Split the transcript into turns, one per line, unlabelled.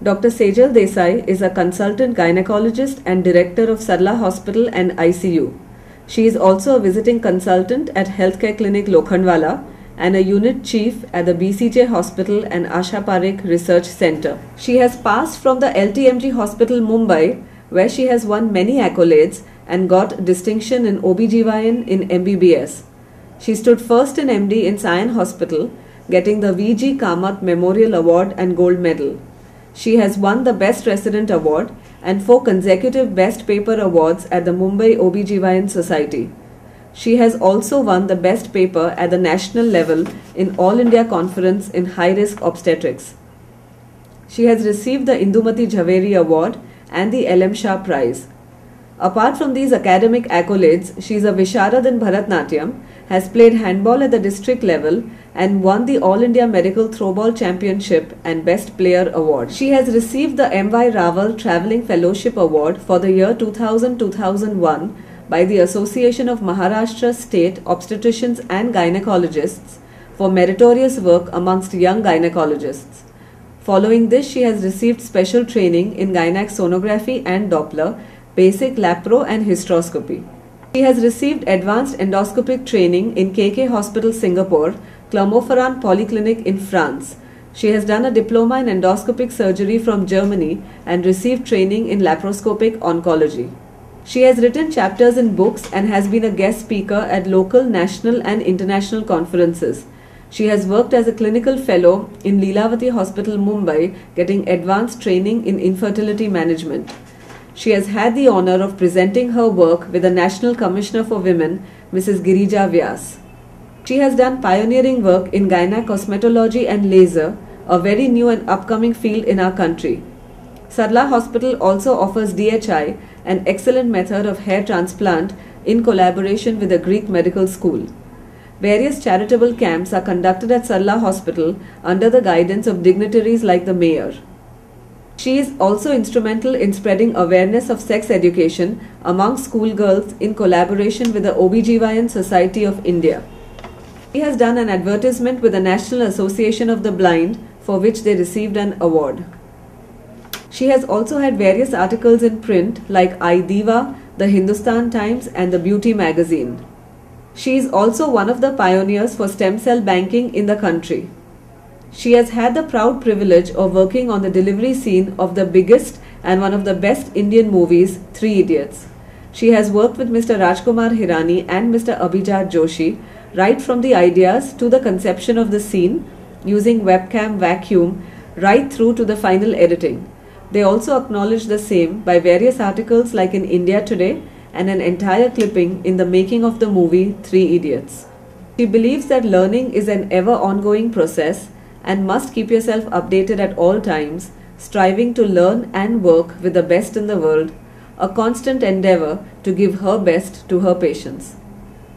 Dr. Sejal Desai is a consultant gynecologist and director of Sarla Hospital and ICU. She is also a visiting consultant at Healthcare Clinic Lokhandwala and a unit chief at the BCJ Hospital and Asha Parekh Research Center. She has passed from the LTMG Hospital Mumbai, where she has won many accolades and got distinction in OBGYN in MBBS. She stood first in MD in Sion Hospital, getting the VG Kamath Memorial Award and Gold Medal. She has won the Best Resident Award and 4 consecutive Best Paper Awards at the Mumbai OBGYN Society. She has also won the Best Paper at the national level in All India Conference in High Risk Obstetrics. She has received the Indumati Jhaveri Award and the LM Shah Prize. Apart from these academic accolades, she is a Visharad in Bharatnatyam, has played handball at the district level and won the All India Medical Throwball Championship and Best Player Award. She has received the M.Y. Raval Travelling Fellowship Award for the year 2000-2001 by the Association of Maharashtra State Obstetricians and Gynecologists for meritorious work amongst young gynecologists. Following this, she has received special training in gynac sonography and Doppler, basic lapro and hysteroscopy. She has received advanced endoscopic training in KK Hospital, Singapore, Clermont-Ferrand Polyclinic in France. She has done a diploma in endoscopic surgery from Germany and received training in laparoscopic oncology. She has written chapters in books and has been a guest speaker at local, national and international conferences. She has worked as a clinical fellow in Leelavati Hospital, Mumbai, getting advanced training in infertility management. She has had the honor of presenting her work with the National Commissioner for Women, Mrs. Girija Vyas. She has done pioneering work in gynac cosmetology and laser, a very new and upcoming field in our country. Sarla Hospital also offers DHI, an excellent method of hair transplant in collaboration with the Greek Medical School. Various charitable camps are conducted at Sarla Hospital under the guidance of dignitaries like the mayor. She is also instrumental in spreading awareness of sex education among schoolgirls in collaboration with the OBGYN Society of India. She has done an advertisement with the National Association of the Blind, for which they received an award. She has also had various articles in print like iDiva, the Hindustan Times and the Beauty magazine. She is also one of the pioneers for stem cell banking in the country. She has had the proud privilege of working on the delivery scene of the biggest and one of the best Indian movies, Three Idiots. She has worked with Mr. Rajkumar Hirani and Mr. Abhijat Joshi right from the ideas to the conception of the scene using webcam vacuum right through to the final editing. They also acknowledge the same by various articles like in India Today and an entire clipping in the making of the movie Three Idiots. She believes that learning is an ever ongoing process and must keep yourself updated at all times, striving to learn and work with the best in the world, a constant endeavor to give her best to her patients.